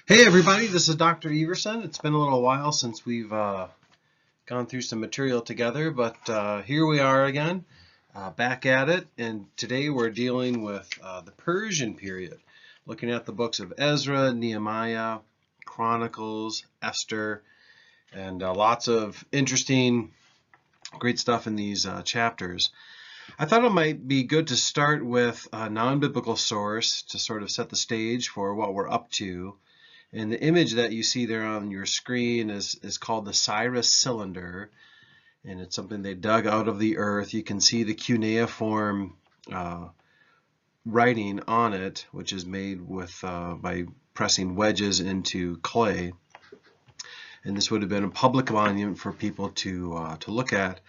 Hey everybody, this is Dr. Everson. It's been a little while since we've gone through some material together, but here we are again, back at it, and today we're dealing with the Persian period, looking at the books of Ezra, Nehemiah, Chronicles, Esther, and lots of interesting, great stuff in these chapters. I thought it might be good to start with a non-biblical source to sort of set the stage for what we're up to. And the image that you see there on your screen is called the Cyrus cylinder, and it's something they dug out of the earth. You can see the cuneiform writing on it, which is made with by pressing wedges into clay. And this would have been a public monument for people to look at.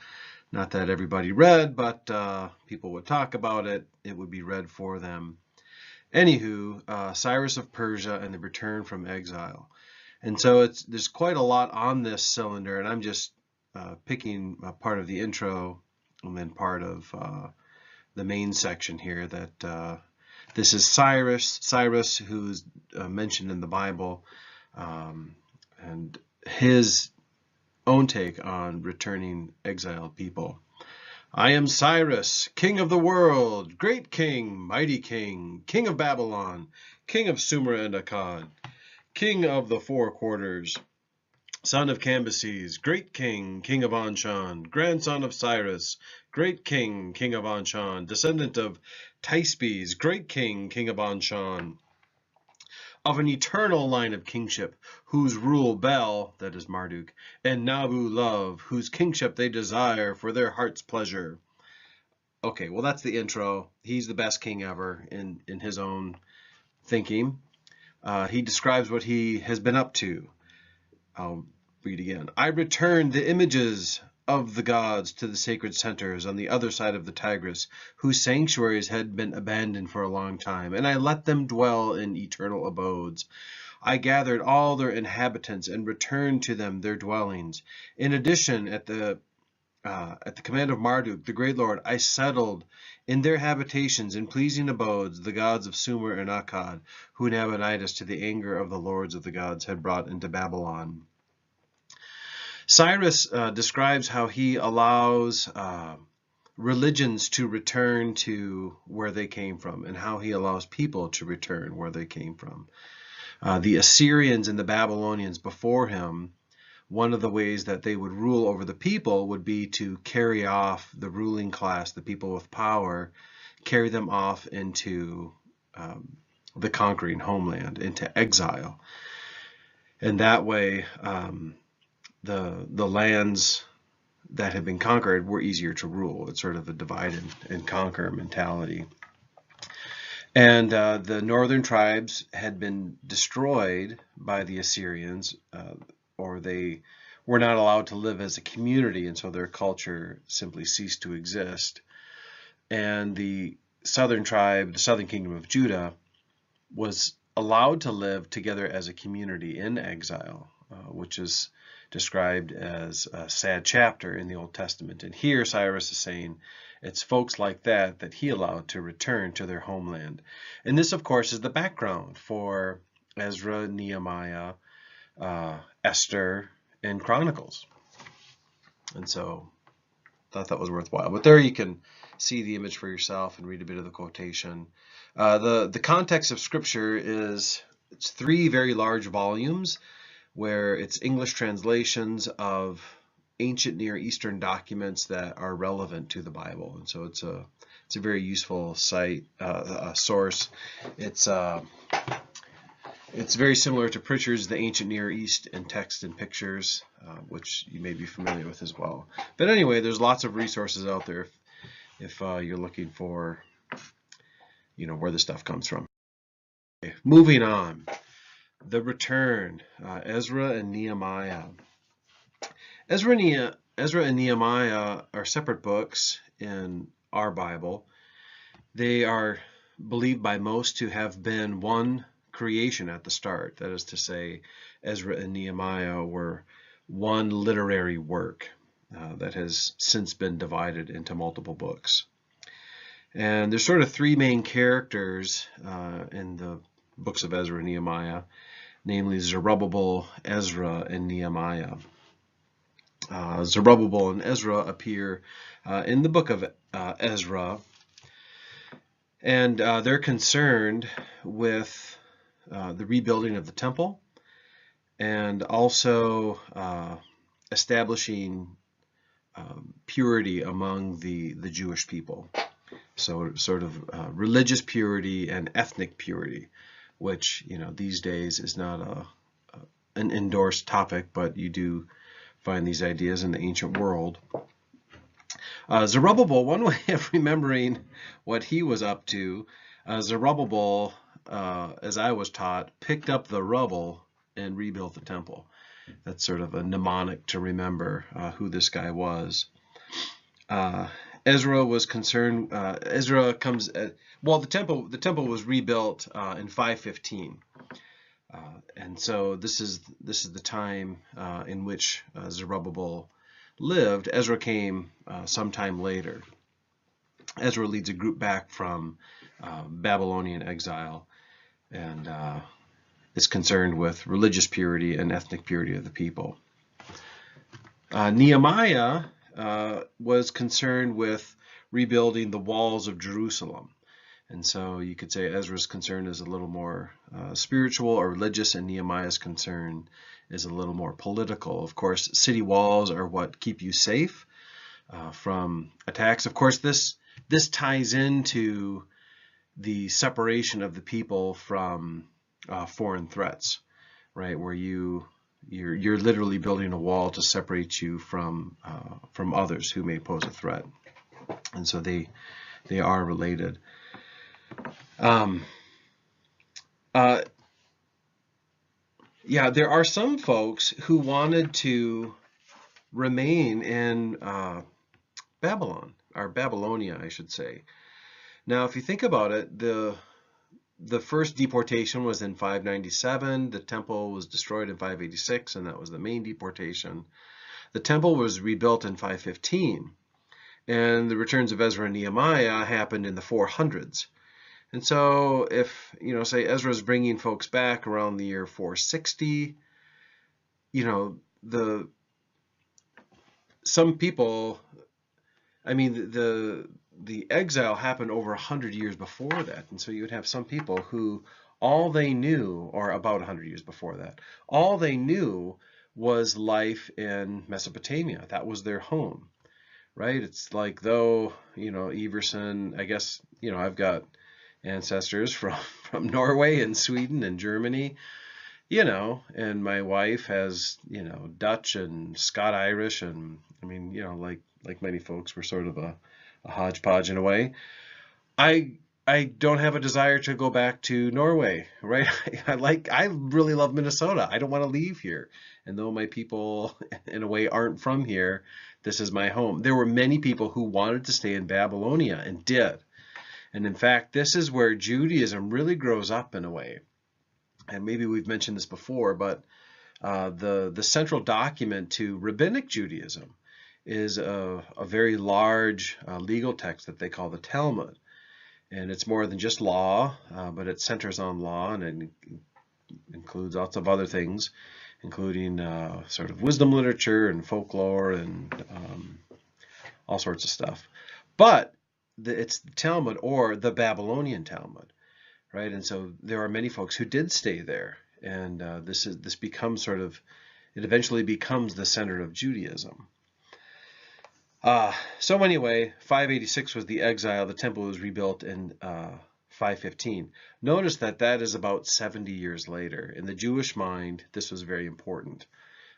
Not that everybody read, but people would talk about it. It would be read for them. Anywho, Cyrus of Persia and the return from exile. And so there's quite a lot on this cylinder, and I'm just picking part of the intro and then part of the main section here that this is Cyrus who's mentioned in the Bible, and his own take on returning exiled people. I am Cyrus, king of the world, great king, mighty king, king of Babylon, king of Sumer and Akkad, king of the four quarters, son of Cambyses, great king, king of Anshan, grandson of Cyrus, great king, king of Anshan, descendant of Tispes, great king, king of Anshan, of an eternal line of kingship, whose rule Bel, that is Marduk, and Nabu love, whose kingship they desire for their heart's pleasure. Okay, well, that's the intro. He's the best king ever in his own thinking. He describes what he has been up to. I'll read again. I returned the images of the gods to the sacred centers on the other side of the Tigris, whose sanctuaries had been abandoned for a long time, and I let them dwell in eternal abodes. I gathered all their inhabitants and returned to them their dwellings. In addition, at the command of Marduk, the great lord, I settled in their habitations in pleasing abodes the gods of Sumer and Akkad, who Nabonidus, to the anger of the lords of the gods, had brought into Babylon. Cyrus describes how he allows religions to return to where they came from, and how he allows people to return where they came from. The Assyrians and the Babylonians before him, one of the ways that they would rule over the people would be to carry off the ruling class, the people with power, carry them off into the conquering homeland, into exile. And that way, the lands that had been conquered were easier to rule. It's sort of a divide and conquer mentality. And the northern tribes had been destroyed by the Assyrians, or they were not allowed to live as a community, and so their culture simply ceased to exist. And the southern tribe, the southern kingdom of Judah, was allowed to live together as a community in exile, which is described as a sad chapter in the Old Testament. And here Cyrus is saying it's folks like that that he allowed to return to their homeland. And this, of course, is the background for Ezra, Nehemiah, Esther, and Chronicles. And so I thought that was worthwhile. But there you can see the image for yourself and read a bit of the quotation. The context of Scripture it's 3 very large volumes where it's English translations of ancient Near Eastern documents that are relevant to the Bible. And so it's a very useful source. It's very similar to Pritchard's The Ancient Near East in Text and Pictures, which you may be familiar with as well. But anyway, there's lots of resources out there if you're looking for, where the stuff comes from. Okay, moving on. The Return, Ezra and Nehemiah. Ezra and Nehemiah are separate books in our Bible. They are believed by most to have been one creation at the start. That is to say, Ezra and Nehemiah were one literary work that has since been divided into multiple books. And there's sort of 3 main characters in the books of Ezra and Nehemiah. namely Zerubbabel, Ezra, and Nehemiah. Zerubbabel and Ezra appear in the book of Ezra, and they're concerned with the rebuilding of the temple and also establishing purity among the Jewish people. So sort of religious purity and ethnic purity, which, you know, these days is not an endorsed topic, but you do find these ideas in the ancient world. Zerubbabel, one way of remembering what he was up to, Zerubbabel, as I was taught, picked up the rubble and rebuilt the temple. That's sort of a mnemonic to remember who this guy was. Ezra was concerned. Ezra comes. Well, the temple was rebuilt in 515, and so this is the time in which Zerubbabel lived. Ezra came sometime later. Ezra leads a group back from Babylonian exile, and is concerned with religious purity and ethnic purity of the people. Nehemiah was concerned with rebuilding the walls of Jerusalem. And so you could say Ezra's concern is a little more spiritual or religious, and Nehemiah's concern is a little more political. Of course, city walls are what keep you safe from attacks. Of course, this ties into the separation of the people from foreign threats, right? Where you're literally building a wall to separate you from others who may pose a threat, and so they are related. Yeah, there are some folks who wanted to remain in Babylon, or Babylonia, I should say. Now, if you think about it, the first deportation was in 597. The temple was destroyed in 586, and that was the main deportation. The temple was rebuilt in 515, and the returns of Ezra and Nehemiah happened in the 400s. And so if, you know, say Ezra's bringing folks back around the year 460, you know, some people, I mean, the exile happened over 100 years before that. And so you would have some people who all they knew, or about 100 years before that, all they knew was life in Mesopotamia. That was their home, right? It's like, though, you know, Everson, I guess, you know, I've got ancestors from Norway and Sweden and Germany, you know, and my wife has, you know, Dutch and Scot-Irish, and I mean, you know, like many folks, we're sort of a hodgepodge in a way. I don't have a desire to go back to Norway, right? I really love Minnesota. I don't want to leave here. And though my people in a way aren't from here, this is my home. There were many people who wanted to stay in Babylonia and did. And in fact, this is where Judaism really grows up in a way. And maybe we've mentioned this before, but the central document to rabbinic Judaism is a very large legal text that they call the Talmud. And it's more than just law, but it centers on law, and it includes lots of other things, including sort of wisdom literature and folklore and all sorts of stuff. But it's the Talmud, or the Babylonian Talmud, right? And so there are many folks who did stay there, and this becomes sort of, it eventually becomes the center of Judaism. So anyway, 586 was the exile. The temple was rebuilt in 515. Notice that is about 70 years later. In the Jewish mind, this was very important,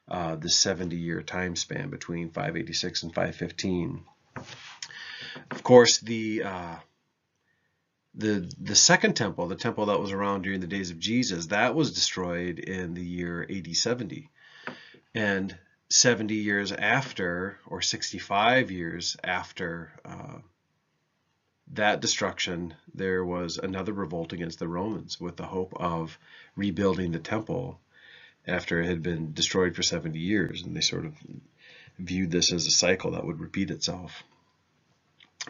the 70-year time span between 586 and 515. Of course, the second temple, the temple that was around during the days of Jesus, that was destroyed in the year AD 70. And 70 years after, or 65 years after that destruction, there was another revolt against the Romans with the hope of rebuilding the temple after it had been destroyed for 70 years. And they sort of viewed this as a cycle that would repeat itself.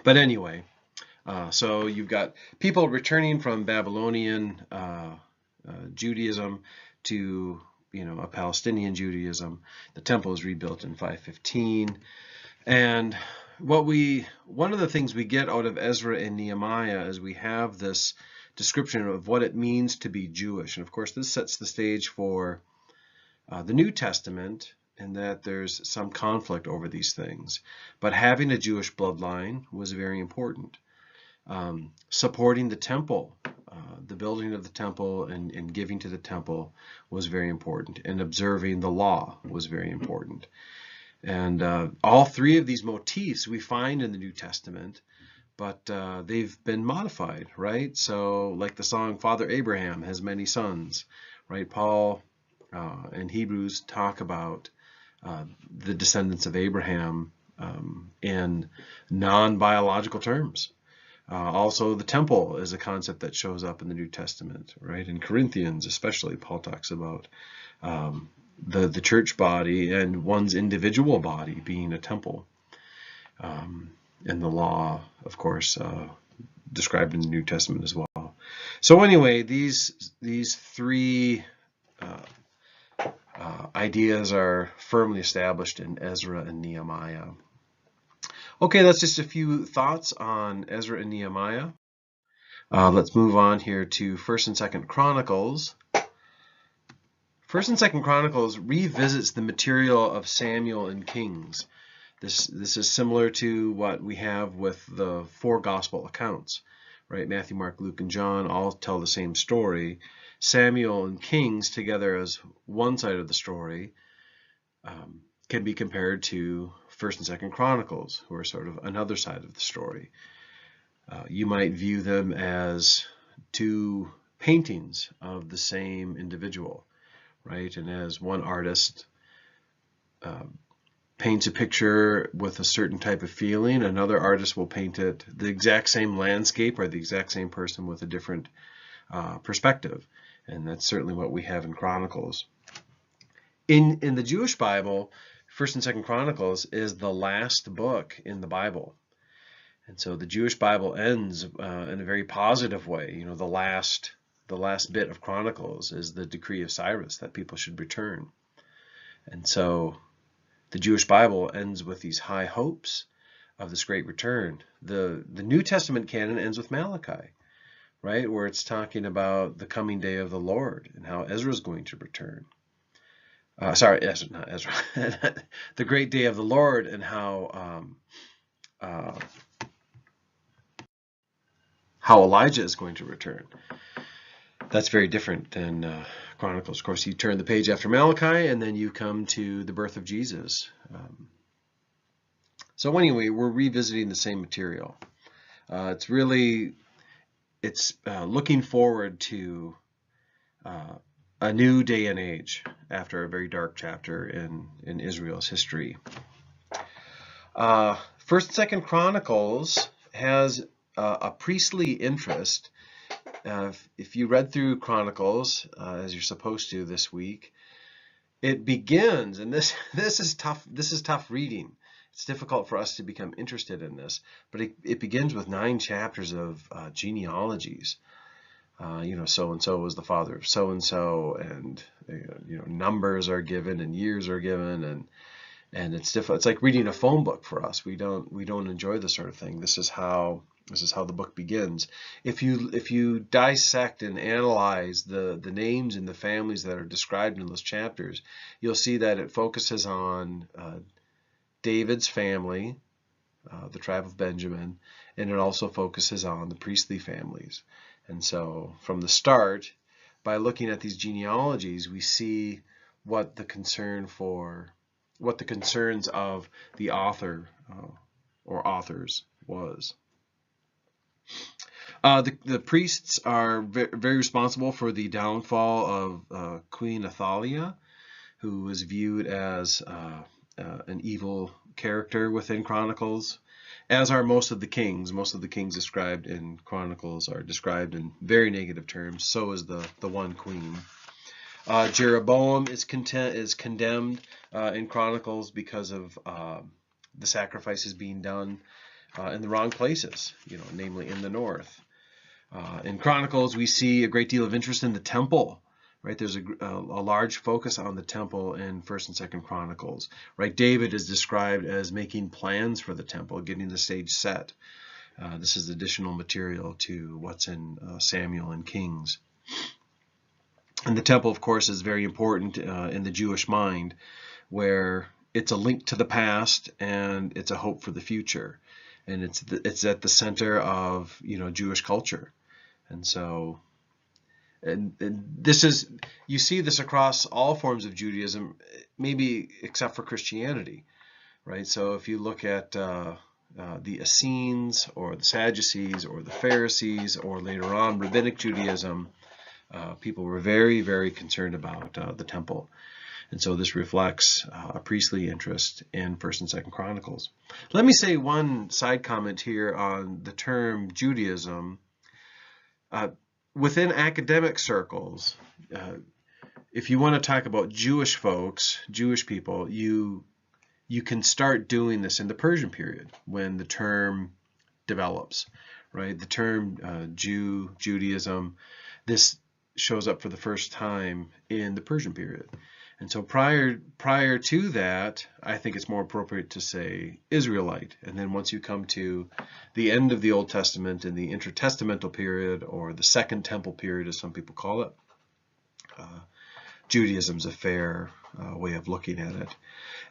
But anyway, so you've got people returning from Babylonian Judaism to a Palestinian Judaism. The temple is rebuilt in 515, and one of the things we get out of Ezra and Nehemiah is we have this description of what it means to be Jewish, and of course this sets the stage for the New Testament, in that there's some conflict over these things. But having a Jewish bloodline was very important. Supporting the temple, the building of the temple and giving to the temple was very important. And observing the law was very important. And all three of these motifs we find in the New Testament, but they've been modified, right? So like the song, Father Abraham has many sons, right? Paul and Hebrews talk about the descendants of Abraham in non-biological terms. Also, the temple is a concept that shows up in the New Testament, right? In Corinthians, especially, Paul talks about the church body and one's individual body being a temple. And the law, of course, described in the New Testament as well. So anyway, these three ideas are firmly established in Ezra and Nehemiah. Okay, that's just a few thoughts on Ezra and Nehemiah. Let's move on here to 1st and 2nd Chronicles. 1st and 2nd Chronicles revisits the material of Samuel and Kings. This is similar to what we have with the 4 gospel accounts, right? Matthew, Mark, Luke, and John all tell the same story. Samuel and Kings together as one side of the story can be compared to 1st and 2nd Chronicles, who are sort of another side of the story. You might view them as 2 paintings of the same individual, right? And as one artist paints a picture with a certain type of feeling, another artist will paint it the exact same landscape or the exact same person with a different perspective. And that's certainly what we have in Chronicles. In the Jewish Bible, 1st and 2nd Chronicles is the last book in the Bible. And so the Jewish Bible ends in a very positive way. The last bit of Chronicles is the decree of Cyrus that people should return. And so the Jewish Bible ends with these high hopes of this great return. The New Testament canon ends with Malachi, right, where it's talking about the coming day of the Lord and how Ezra is going to return. Ezra, not Ezra. The great day of the Lord and how Elijah is going to return. That's very different than Chronicles. Of course, you turn the page after Malachi, and then you come to the birth of Jesus. So anyway, we're revisiting the same material. It's looking forward to a new day and age after a very dark chapter in Israel's history. 1st and 2nd Chronicles has a priestly interest. If you read through Chronicles, as you're supposed to this week, it begins, and this is tough. This is tough reading. It's difficult for us to become interested in this, but it begins with 9 chapters of genealogies. So and so was the father of so and so, and numbers are given and years are given, and it's difficult. It's like reading a phone book for us. We don't enjoy this sort of thing. This is how the book begins. If you dissect and analyze the names and the families that are described in those chapters, you'll see that it focuses on David's family, the tribe of Benjamin, and it also focuses on the priestly families. And so from the start, by looking at these genealogies, we see what the concerns of the author or authors was. The priests are very responsible for the downfall of Queen Athaliah, who was viewed as an evil character within Chronicles, as are most of the kings. Most of the kings described in Chronicles are described in very negative terms. So is the one queen. Jeroboam is condemned in Chronicles because of the sacrifices being done in the wrong places, namely in the north. In Chronicles, we see a great deal of interest in the temple. Right, there's a large focus on the temple in 1st and 2nd Chronicles. Right, David is described as making plans for the temple, getting the stage set. This is additional material to what's in Samuel and Kings. And the temple, of course, is very important in the Jewish mind, where it's a link to the past and it's a hope for the future, and it's at the center of Jewish culture. And so. And this is, you see this across all forms of Judaism, maybe except for Christianity, right? So if you look at the Essenes or the Sadducees or the Pharisees, or later on Rabbinic Judaism, people were very, very concerned about the temple. And so this reflects a priestly interest in 1st and 2nd Chronicles. Let me say one side comment here on the term Judaism. Within academic circles, if you want to talk about Jewish folks, Jewish people, you can start doing this in the Persian period when the term develops, right? The term Judaism, this shows up for the first time in the Persian period. And so prior to that, I think it's more appropriate to say Israelite. And then once you come to the end of the Old Testament in the intertestamental period, or the Second Temple period, as some people call it, Judaism's a fair way of looking at it.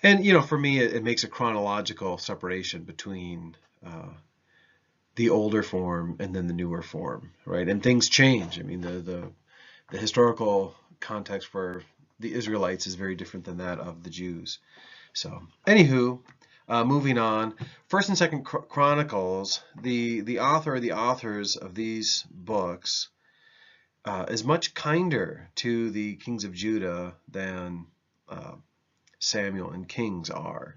And for me, it makes a chronological separation between the older form and then the newer form, right? And things change. I mean, the historical context for the Israelites is very different than that of the Jews. So, anywho, moving on, 1st and 2nd Chronicles, the author or the authors of these books is much kinder to the kings of Judah than Samuel and Kings are.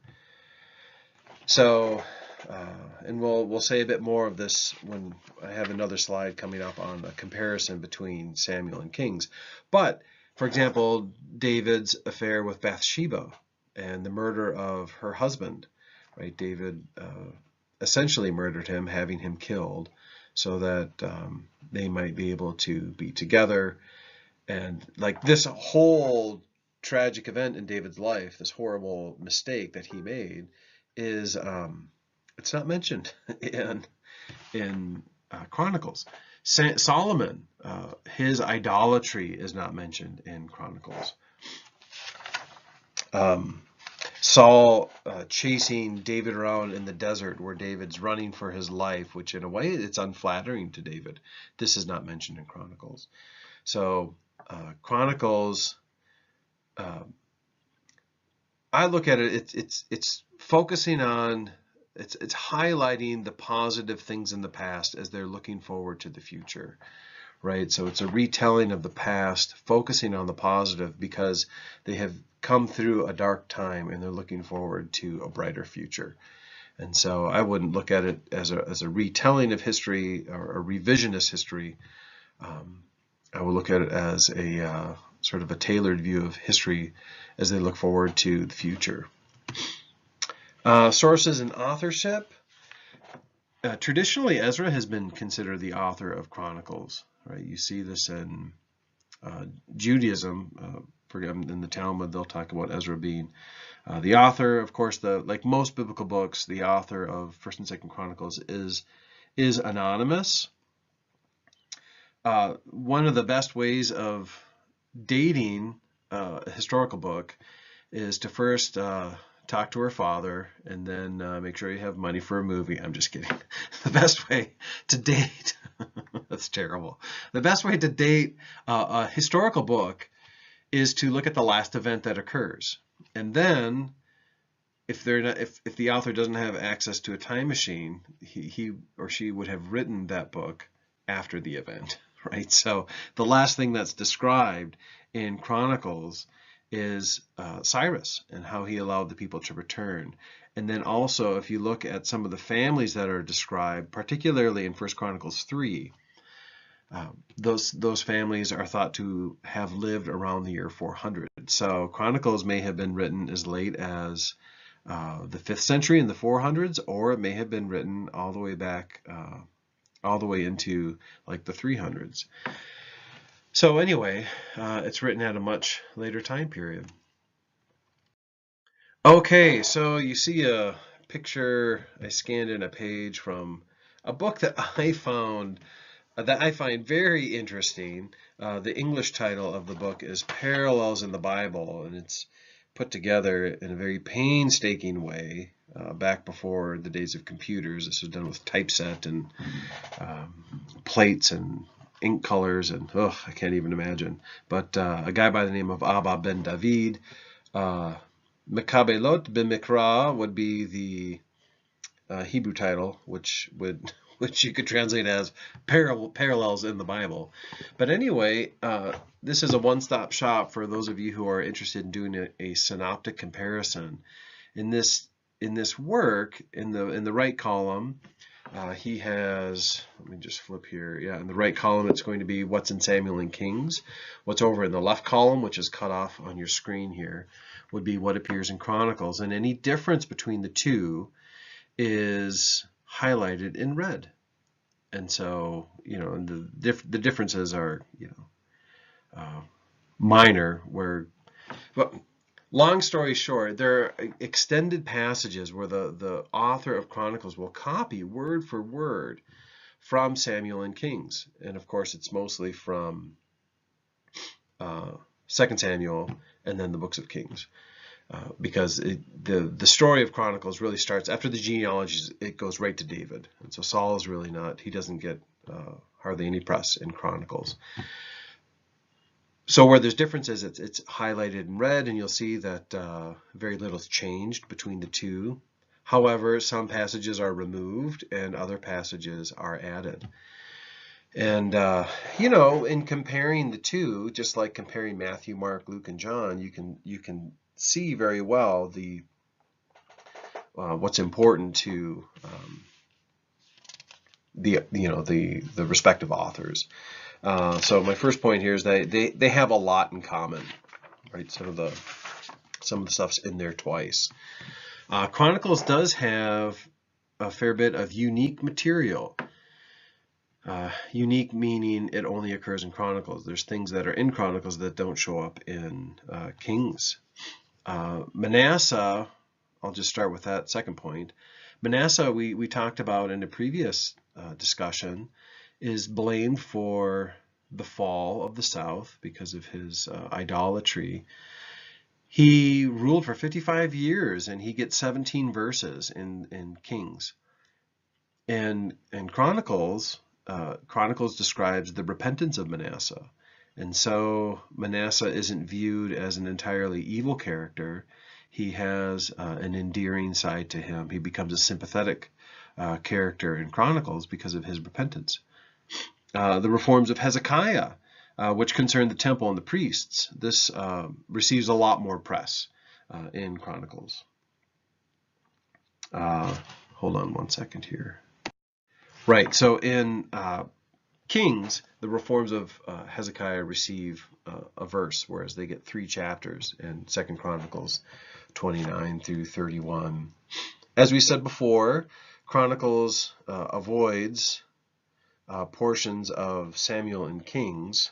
So, and we'll say a bit more of this when I have another slide coming up on a comparison between Samuel and Kings. But for example, David's affair with Bathsheba and the murder of her husband, right? David essentially murdered him, having him killed, so that they might be able to be together. And like this whole tragic event in David's life, this horrible mistake that he made, is it's not mentioned in Chronicles. Solomon, his idolatry is not mentioned in Chronicles. Saul chasing David around in the desert where David's running for his life, which in a way it's unflattering to David. This is not mentioned in Chronicles. So Chronicles, I look at it, it's focusing on, it's highlighting the positive things in the past as they're looking forward to the future, right? So it's a retelling of the past, focusing on the positive because they have come through a dark time and they're looking forward to a brighter future. And so I wouldn't look at it as a retelling of history or a revisionist history. I would look at it as a sort of a tailored view of history as they look forward to the future. Sources and authorship. Traditionally, Ezra has been considered the author of Chronicles. Right? You see this in Judaism. In the Talmud, they'll talk about Ezra being the author. Of course, like most biblical books, the author of 1st and 2nd Chronicles is anonymous. One of the best ways of dating a historical book is to first talk to her father and then make sure you have money for a movie. I'm just kidding. The best way to date, that's terrible. The best way to date a historical book is to look at the last event that occurs. And then if the author doesn't have access to a time machine, he or she would have written that book after the event, right? So the last thing that's described in Chronicles is Cyrus and how he allowed the people to return. And then also, if you look at some of the families that are described, particularly in 1 Chronicles 3, those families are thought to have lived around the year 400. So Chronicles may have been written as late as the 5th century in the 400s, or it may have been written all the way back all the way into like the 300s. So anyway, it's written at a much later time period. Okay, so you see a picture I scanned in a page from a book that I find very interesting. The English title of the book is Parallels in the Bible, and it's put together in a very painstaking way back before the days of computers. This was done with typeset and plates and ink colors, and I can't even imagine. But a guy by the name of Abba Ben David, Mekabelot B'Mikra would be the Hebrew title, which you could translate as parallels in the Bible. But anyway, this is a one-stop shop for those of you who are interested in doing a synoptic comparison. In this work, in the right column, he has, let me just flip here. Yeah, in the right column, it's going to be what's in Samuel and Kings. What's over in the left column, which is cut off on your screen here, would be what appears in Chronicles. And any difference between the two is highlighted in red. And so, the differences are, minor. But long story short, there are extended passages where the author of Chronicles will copy word for word from Samuel and Kings. And of course, it's mostly from 2 Samuel and then the books of Kings. Because the story of Chronicles really starts after the genealogies. It goes right to David, and so Saul is really not. He doesn't get hardly any press in Chronicles. So where there's differences, it's highlighted in red, and you'll see that very little has changed between the two. However, some passages are removed and other passages are added. And in comparing the two, just like comparing Matthew, Mark, Luke, and John, you can see very well the what's important to the respective authors. So my first point here is that they have a lot in common, right? Some of the stuff's in there twice. Chronicles does have a fair bit of unique material. Unique meaning it only occurs in Chronicles. There's things that are in Chronicles that don't show up in Kings. Manasseh, I'll just start with that second point. Manasseh, we talked about in a previous discussion, is blamed for the fall of the south because of his idolatry. He ruled for 55 years and he gets 17 verses in Kings. And Chronicles describes the repentance of Manasseh. And so Manasseh isn't viewed as an entirely evil character. He has an endearing side to him. He becomes a sympathetic character in Chronicles because of his repentance. The reforms of Hezekiah, which concern the temple and the priests, this receives a lot more press in Chronicles. Hold on one second here. Right, so in Kings, the reforms of Hezekiah receive a verse, whereas they get 3 chapters in 2 Chronicles 29 through 31. As we said before, Chronicles avoids portions of Samuel and Kings.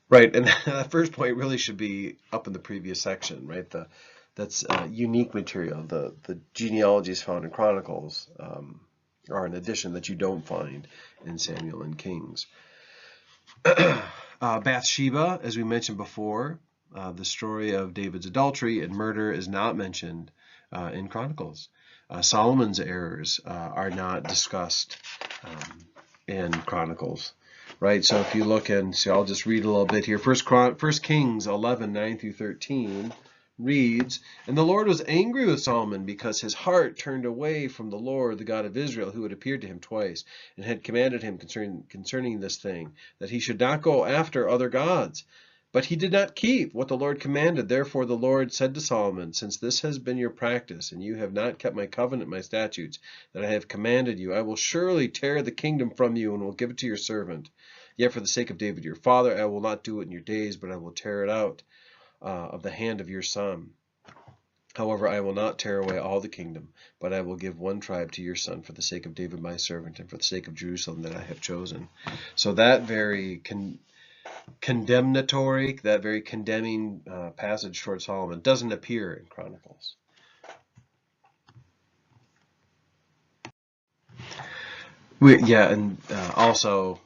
Right, and that first point really should be up in the previous section, right? That's unique material. The genealogies found in Chronicles are an addition that you don't find in Samuel and Kings. Bathsheba, as we mentioned before, the story of David's adultery and murder is not mentioned in Chronicles. Solomon's errors are not discussed in Chronicles. Right, so if you look and so I'll just read a little bit here. First Kings 11, 9 through 13 reads, "And the Lord was angry with Solomon because his heart turned away from the Lord, the God of Israel, who had appeared to him twice, and had commanded him concerning this thing, that he should not go after other gods. But he did not keep what the Lord commanded. Therefore the Lord said to Solomon, since this has been your practice, and you have not kept my covenant, my statutes, that I have commanded you, I will surely tear the kingdom from you, and will give it to your servant. Yet for the sake of David your father, I will not do it in your days, but I will tear it out of the hand of your son." However, I will not tear away all the kingdom, but I will give one tribe to your son for the sake of David my servant and for the sake of Jerusalem that I have chosen. So that very condemnatory, that very condemning passage towards Solomon doesn't appear in Chronicles. And also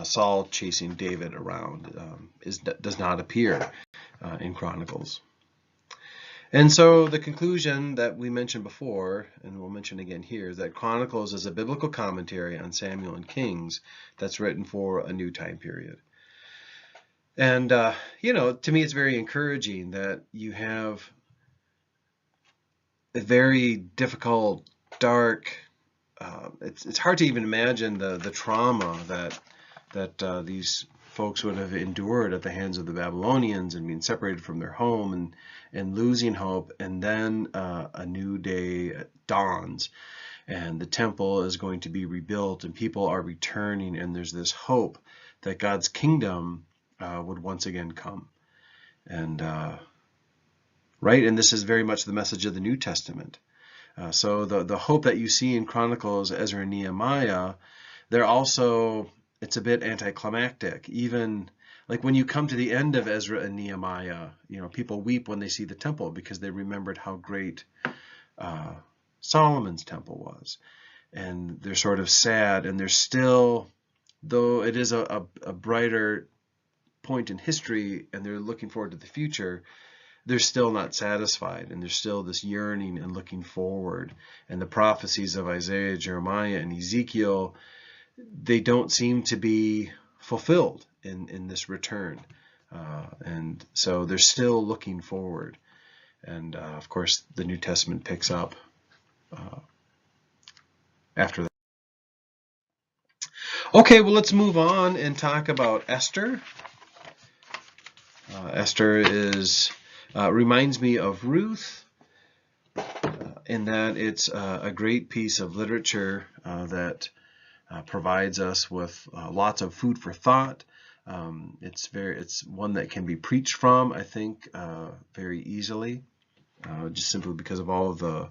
Saul chasing David around does not appear in Chronicles. And so the conclusion that we mentioned before, and we'll mention again here, is that Chronicles is a biblical commentary on Samuel and Kings that's written for a new time period. And, to me, it's very encouraging that you have a very difficult, dark, it's hard to even imagine the trauma that these folks would have endured at the hands of the Babylonians and being separated from their home and losing hope. And then a new day dawns and the temple is going to be rebuilt and people are returning, and there's this hope that God's kingdom would once again come. And and this is very much the message of the New Testament. So the hope that you see in Chronicles, Ezra, and Nehemiah, it's a bit anticlimactic. Even like when you come to the end of Ezra and Nehemiah, people weep when they see the temple because they remembered how great Solomon's temple was. And they're sort of sad, and they're still, though it is a brighter point in history and they're looking forward to the future, they're still not satisfied, and there's still this yearning and looking forward. And the prophecies of Isaiah, Jeremiah, and Ezekiel, they don't seem to be fulfilled in this return. And so they're still looking forward. And of course, the New Testament picks up after that. Okay, well, let's move on and talk about Esther. Esther reminds me of Ruth in that it's a great piece of literature that provides us with lots of food for thought. It's one that can be preached from, I think, very easily, just simply because of all of the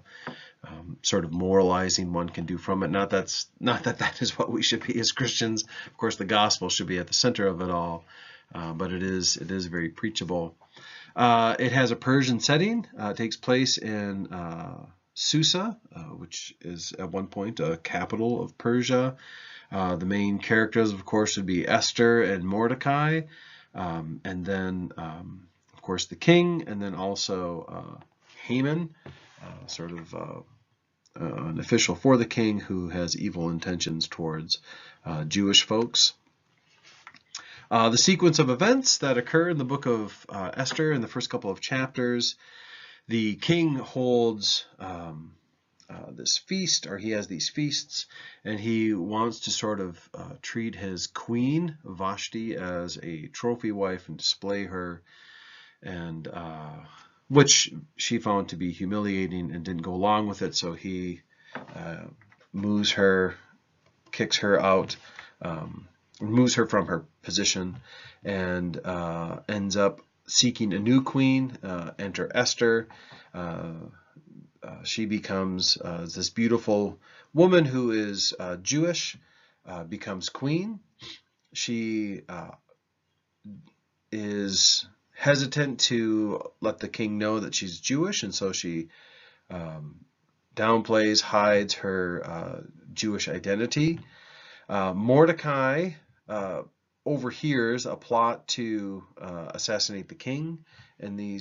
sort of moralizing one can do from it. Not that that is what we should be as Christians. Of course, the gospel should be at the center of it all, but it is very preachable. It has a Persian setting. It takes place in Susa, which is at one point a capital of Persia. The main characters, of course, would be Esther and Mordecai, and then, of course, the king, and then also Haman, sort of an official for the king who has evil intentions towards Jewish folks. The sequence of events that occur in the book of Esther in the first couple of chapters, the king holds this feast, or he has these feasts, and he wants to sort of treat his queen, Vashti, as a trophy wife and display her, and which she found to be humiliating and didn't go along with it, so he moves her, kicks her out, removes her from her position, and ends up seeking a new queen. Enter Esther. She becomes this beautiful woman who is Jewish, becomes queen. She is hesitant to let the king know that she's Jewish, and so she downplays, hides her Jewish identity. Mordecai overhears a plot to assassinate the king in the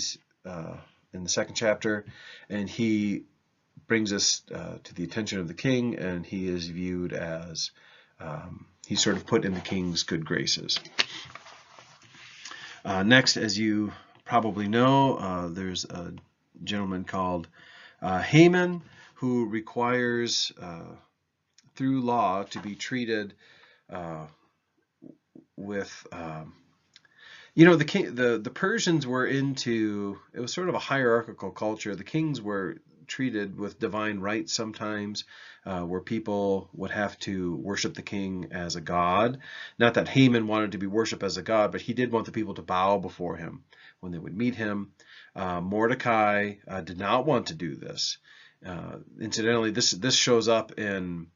second chapter, and he brings us to the attention of the king, and he is viewed as he's sort of put in the king's good graces. Next, as you probably know, there's a gentleman called Haman who requires through law to be treated with the Persians were into, it was sort of a hierarchical culture. The kings were treated with divine rights sometimes, where people would have to worship the king as a god. Not that Haman wanted to be worshipped as a god, but he did want the people to bow before him when they would meet him. Mordecai did not want to do this. Incidentally, this shows up in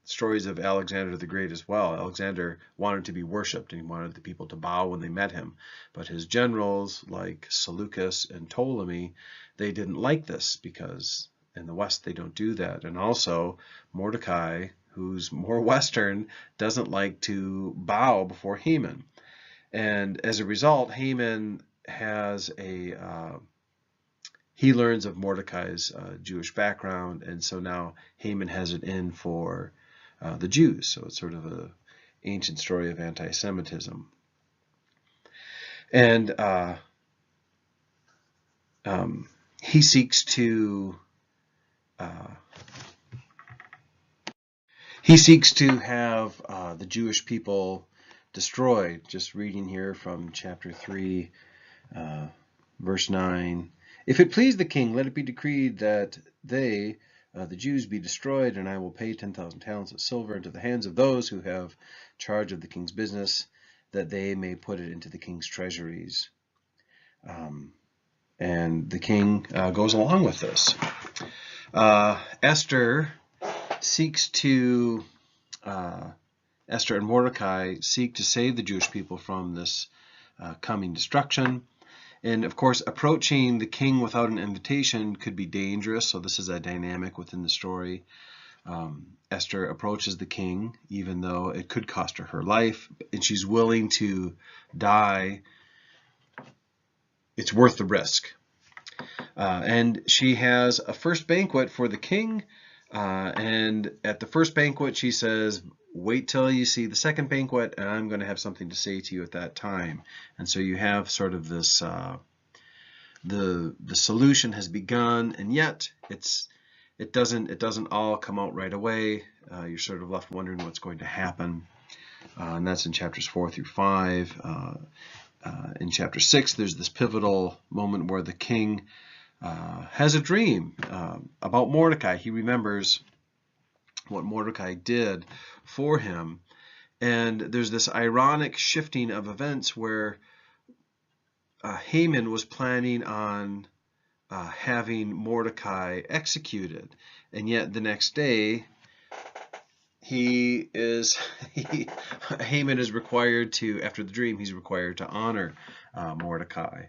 stories of Alexander the Great as well. Alexander wanted to be worshipped, and he wanted the people to bow when they met him. But his generals, like Seleucus and Ptolemy, they didn't like this, because in the West they don't do that. And also Mordecai, who's more Western, doesn't like to bow before Haman. And as a result, Haman has he learns of Mordecai's Jewish background, and so now Haman has it in for the Jews. So it's sort of an ancient story of anti-Semitism. And he seeks to have the Jewish people destroyed. Just reading here from chapter 3, verse 9. If it please the king, let it be decreed that they, the Jews, be destroyed, and I will pay 10,000 talents of silver into the hands of those who have charge of the king's business, that they may put it into the king's treasuries. And the king goes along with this. Esther and Mordecai seek to save the Jewish people from this coming destruction. And of course, approaching the king without an invitation could be dangerous. So this is a dynamic within the story. Esther approaches the king, even though it could cost her life, and she's willing to die. It's worth the risk. And she has a first banquet for the king. And at the first banquet, she says, wait till you see the second banquet, and I'm going to have something to say to you at that time. And so you have sort of this, the solution has begun, and yet it doesn't all come out right away. You're sort of left wondering what's going to happen. And that's in chapters 4 through 5. In chapter 6, there's this pivotal moment where the king has a dream about Mordecai. He remembers what Mordecai did for him. And there's this ironic shifting of events where Haman was planning on having Mordecai executed. And yet the next day, Haman is required to, after the dream, he's required to honor Mordecai.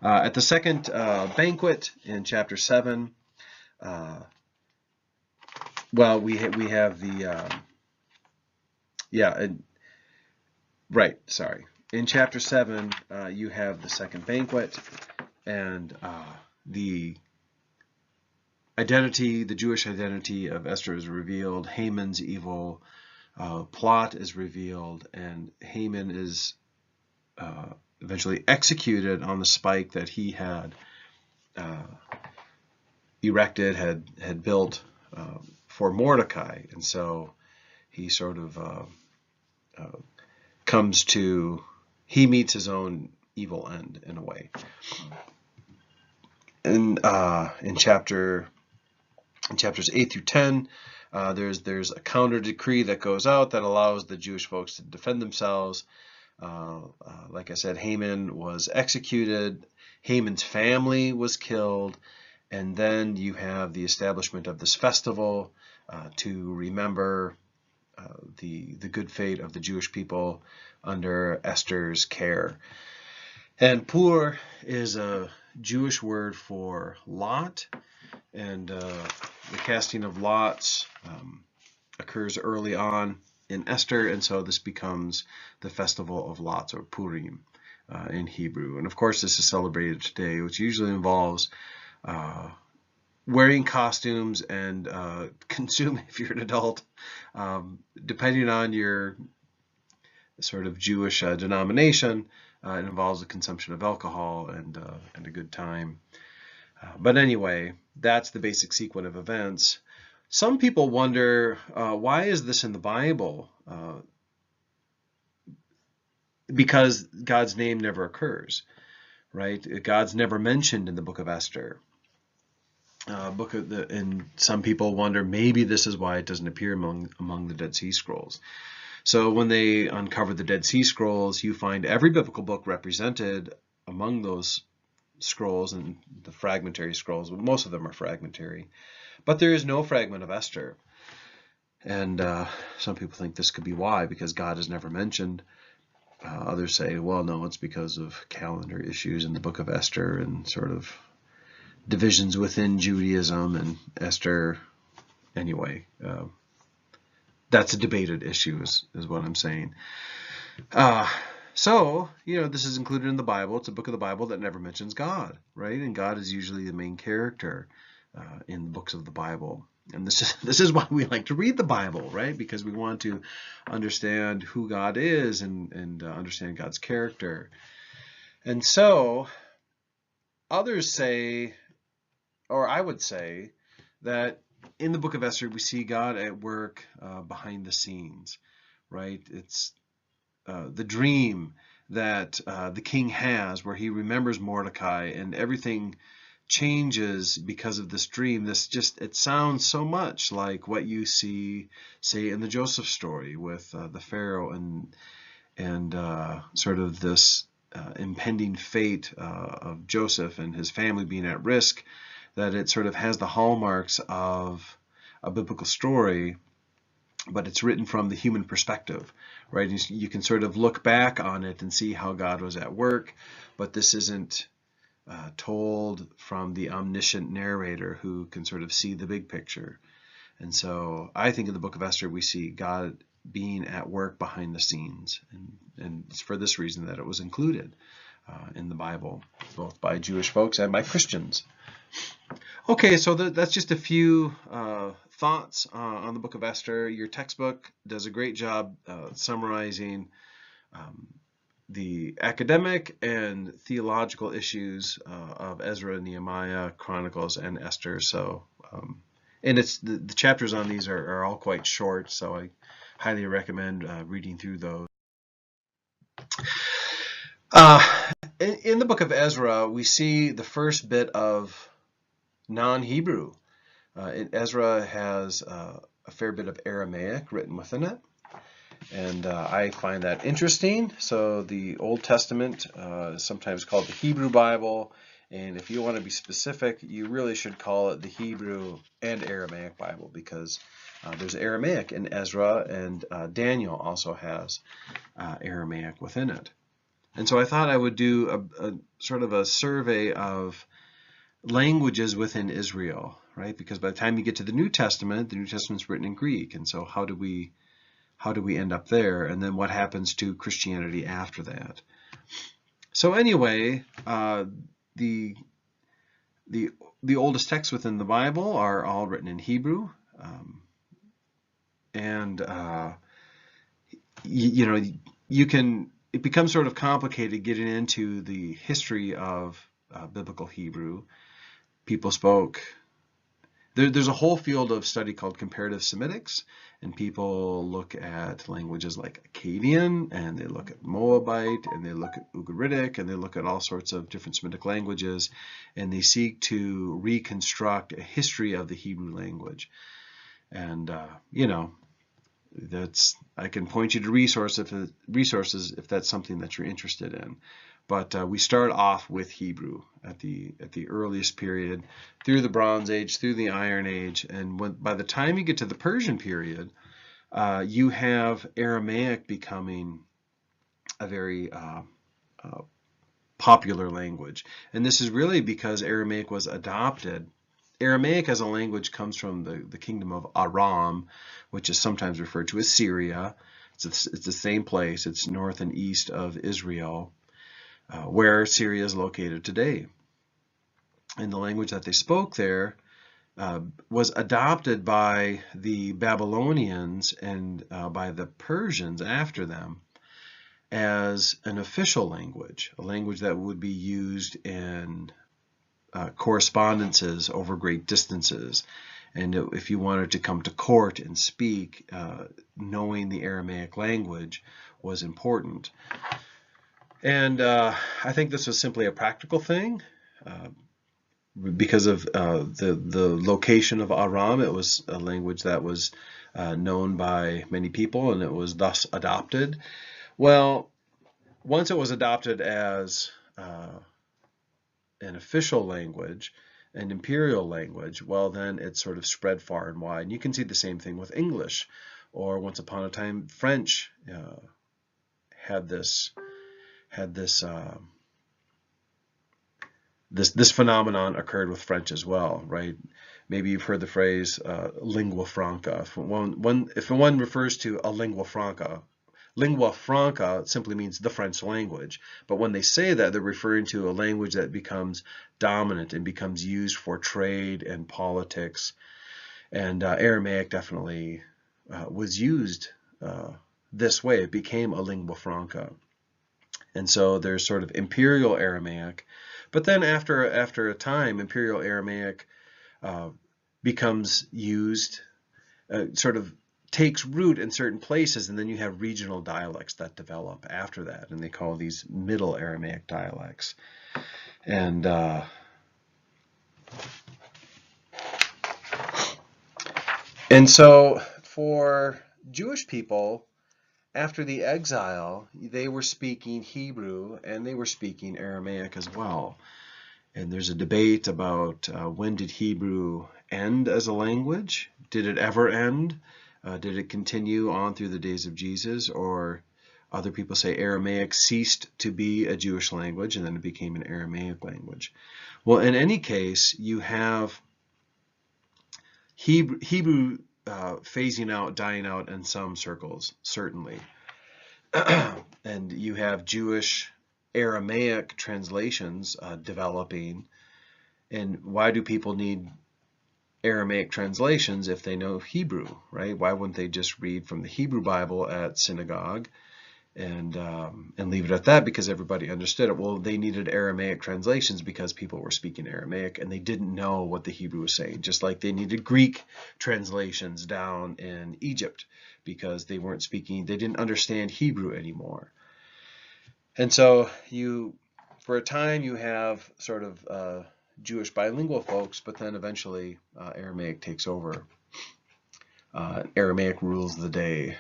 At the second banquet in chapter 7, well, we have the in chapter 7, you have the second banquet, and the Jewish identity of Esther is revealed. Haman's evil plot is revealed, and Haman is eventually executed on the spike that he had erected, had built for Mordecai. And so he sort of he meets his own evil end in a way. And in chapters 8 through 10, there's a counter decree that goes out that allows the Jewish folks to defend themselves. Like I said, Haman was executed, Haman's family was killed, and then you have the establishment of this festival to remember the good fate of the Jewish people under Esther's care. And Pur is a Jewish word for lot, and the casting of lots occurs early on in Esther, and so this becomes the festival of lots, or Purim in Hebrew. And of course this is celebrated today, which usually involves wearing costumes and consuming, if you're an adult, depending on your sort of Jewish denomination, it involves the consumption of alcohol and a good time. But anyway, that's the basic sequence of events. Some people wonder, why is this in the Bible? Because God's name never occurs, right? God's never mentioned in the book of Esther. book of the, and some people wonder maybe this is why it doesn't appear among the Dead Sea Scrolls. So when they uncover the Dead Sea Scrolls, you find every biblical book represented among those scrolls, and the fragmentary scrolls, most of them are fragmentary, but there is no fragment of Esther. And some people think this could be why, because God is never mentioned. Others say, well, no, it's because of calendar issues in the book of Esther and sort of divisions within Judaism and Esther. Anyway, that's a debated issue, is what I'm saying. So, this is included in the Bible. It's a book of the Bible that never mentions God, right? And God is usually the main character in the books of the Bible. And this is why we like to read the Bible, right? Because we want to understand who God is and understand God's character. And so others say, or I would say, that in the book of Esther we see God at work behind the scenes, right? It's the dream that the king has where he remembers Mordecai, and everything changes because of this dream. It sounds so much like what you see, say, in the Joseph story with the Pharaoh and sort of this impending fate of Joseph and his family being at risk, that it sort of has the hallmarks of a biblical story, but it's written from the human perspective, right? You can sort of look back on it and see how God was at work, but this isn't told from the omniscient narrator who can sort of see the big picture. And so I think in the book of Esther we see God being at work behind the scenes, and it's for this reason that it was included in the Bible, both by Jewish folks and by Christians. Okay, so that's just a few thoughts on the book of Esther. Your textbook does a great job summarizing the academic and theological issues of Ezra, Nehemiah, Chronicles, and Esther. So, and it's the chapters on these are all quite short, so I highly recommend reading through those. In the book of Ezra, we see the first bit of non-Hebrew. Ezra has a fair bit of Aramaic written within it, and I find that interesting. So the Old Testament is sometimes called the Hebrew Bible, and if you want to be specific, you really should call it the Hebrew and Aramaic Bible, because there's Aramaic in Ezra, and Daniel also has Aramaic within it. And so I thought I would do a sort of a survey of languages within Israel, right? Because by the time you get to the New Testament's written in Greek, and so how do we end up there? And then what happens to Christianity after that? So anyway, the oldest texts within the Bible are all written in Hebrew, and it becomes sort of complicated getting into the history of biblical Hebrew. People spoke. There's a whole field of study called comparative Semitics, and people look at languages like Akkadian, and they look at Moabite, and they look at Ugaritic, and they look at all sorts of different Semitic languages, and they seek to reconstruct a history of the Hebrew language. And I can point you to resources if that's something that you're interested in. But we start off with Hebrew at the earliest period, through the Bronze Age, through the Iron Age, and by the time you get to the Persian period, you have Aramaic becoming a very popular language. And this is really because Aramaic was adopted. Aramaic as a language comes from the kingdom of Aram, which is sometimes referred to as Syria. It's the same place. It's north and east of Israel, where Syria is located today. And the language that they spoke there was adopted by the Babylonians and by the Persians after them as an official language, a language that would be used in correspondences over great distances. And if you wanted to come to court and speak, knowing the Aramaic language was important. And I think this was simply a practical thing. because of the location of Aram. It was a language that was known by many people, and it was thus adopted. Well, once it was adopted as an official language, an imperial language, well, then it sort of spread far and wide. And you can see the same thing with English, or once upon a time, French had this this phenomenon occurred with French as well, right? Maybe you've heard the phrase lingua franca. If one refers to a lingua franca simply means the French language. But when they say that, they're referring to a language that becomes dominant and becomes used for trade and politics. And Aramaic definitely was used this way. It became a lingua franca. And so there's sort of imperial Aramaic. But then after a time, imperial Aramaic becomes used, sort of takes root in certain places, and then you have regional dialects that develop after that, and they call these Middle Aramaic dialects. And so for Jewish people, after the exile, they were speaking Hebrew and they were speaking Aramaic as well. And there's a debate about when did Hebrew end as a language? Did it ever end? Did it continue on through the days of Jesus? Or other people say Aramaic ceased to be a Jewish language and then it became an Aramaic language. Well, in any case, you have Hebrew phasing out, dying out in some circles, certainly. And you have Jewish Aramaic translations developing. And why do people need Aramaic translations if they know Hebrew, right? Why wouldn't they just read from the Hebrew Bible at synagogue and leave it at that because everybody understood it? Well, they needed Aramaic translations because people were speaking Aramaic and they didn't know what the Hebrew was saying, just like they needed Greek translations down in Egypt because they didn't understand Hebrew anymore. And so for a time, you have sort of Jewish bilingual folks, but then eventually Aramaic takes over. Aramaic rules the day.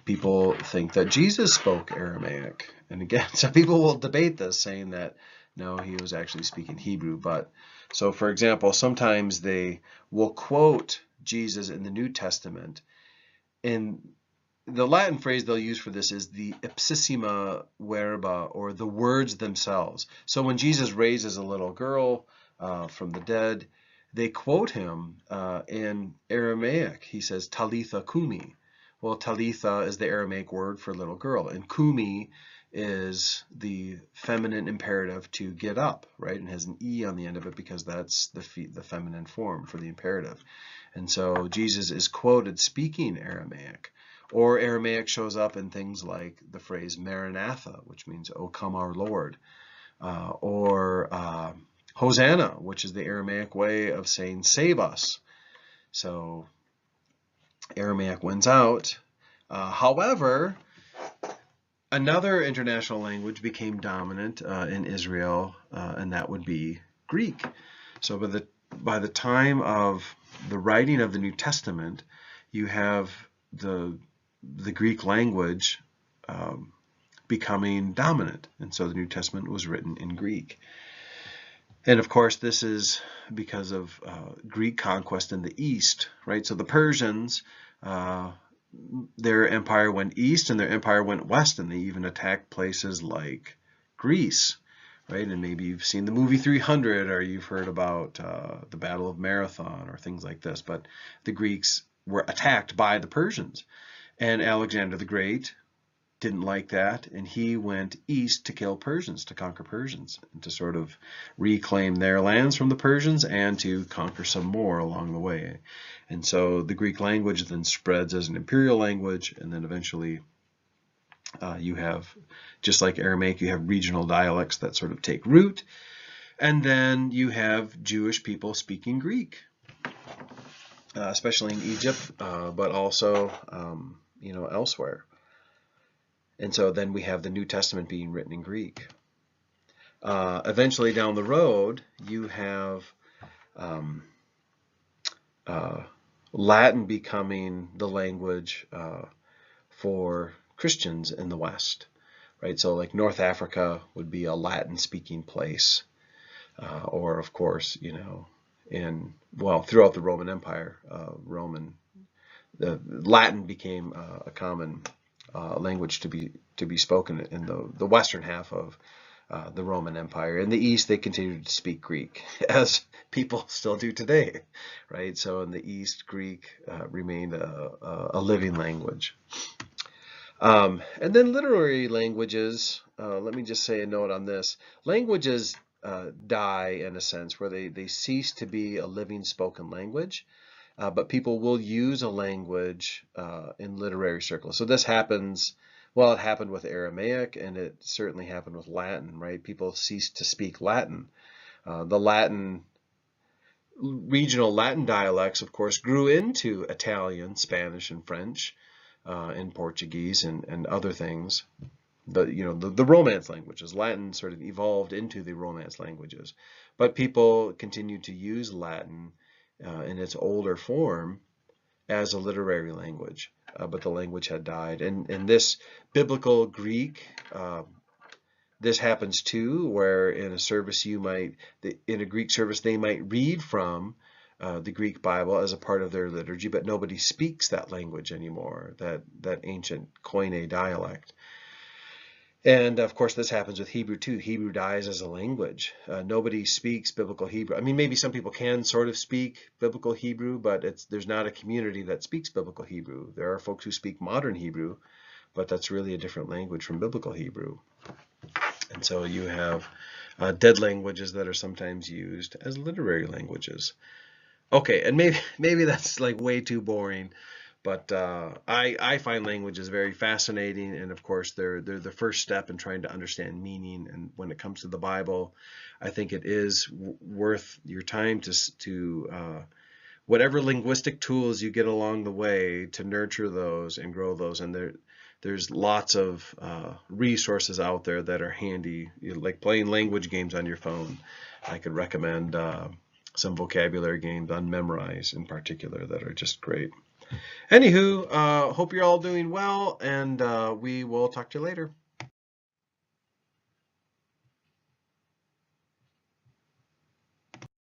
People think that Jesus spoke Aramaic. And again, some people will debate this, saying that no, he was actually speaking Hebrew. But so, for example, sometimes they will quote Jesus in the New Testament. And the Latin phrase they'll use for this is the ipsissima verba, or the words themselves. So when Jesus raises a little girl from the dead, they quote him in Aramaic. He says, Talitha kumi. Well, Talitha is the Aramaic word for little girl, and kumi is the feminine imperative to get up, right? And has an E on the end of it because that's the feminine form for the imperative. And so Jesus is quoted speaking Aramaic. Or Aramaic shows up in things like the phrase Maranatha, which means, O come our Lord. Or Hosanna, which is the Aramaic way of saying, save us. So Aramaic wins out. However, another international language became dominant in Israel, and that would be Greek. So by the time of the writing of the New Testament, you have the Greek language becoming dominant. And so the New Testament was written in Greek. And of course, this is because of Greek conquest in the East, right? So the Persians, their empire went east and their empire went west, and they even attacked places like Greece, right? And maybe you've seen the movie 300, or you've heard about the Battle of Marathon or things like this. But the Greeks were attacked by the Persians. And Alexander the Great didn't like that, and he went east to kill Persians, to conquer Persians, and to sort of reclaim their lands from the Persians and to conquer some more along the way. And so the Greek language then spreads as an imperial language, and then eventually you have, just like Aramaic, you have regional dialects that sort of take root, and then you have Jewish people speaking Greek, especially in Egypt, but also elsewhere. And so then we have the New Testament being written in Greek. Eventually down the road, you have Latin becoming the language for Christians in the West, right? So like North Africa would be a Latin-speaking place, or of course, throughout the Roman Empire, the Latin became a common language to be spoken in the western half of the Roman Empire. In the East, they continued to speak Greek, as people still do today, right? So in the East, Greek remained a living language. And then literary languages, let me just say a note on this. Languages die in a sense where they cease to be a living spoken language. But people will use a language in literary circles. So this happens, well, it happened with Aramaic, and it certainly happened with Latin, right? People ceased to speak Latin. The regional Latin dialects, of course, grew into Italian, Spanish, and French, and Portuguese, and other things. The Romance languages. Latin sort of evolved into the Romance languages. But people continued to use Latin in its older form as a literary language, but the language had died. And in this biblical Greek, this happens too, where in a service in a Greek service, they might read from the Greek Bible as a part of their liturgy, but nobody speaks that language anymore, that ancient Koine dialect. And of course, this happens with Hebrew too. Hebrew dies as a language. Nobody speaks biblical Hebrew. I mean, maybe some people can sort of speak biblical Hebrew, but there's not a community that speaks biblical Hebrew. There are folks who speak modern Hebrew, but that's really a different language from biblical Hebrew. And so you have dead languages that are sometimes used as literary languages. Okay, and maybe that's like way too boring. But I find languages very fascinating, and of course they're the first step in trying to understand meaning. And when it comes to the Bible, I think it is worth your time to whatever linguistic tools you get along the way to nurture those and grow those. And there's lots of resources out there that are handy, like playing language games on your phone. I could recommend some vocabulary games on Memrise in particular that are just great. Anywho, hope you're all doing well, and we will talk to you later.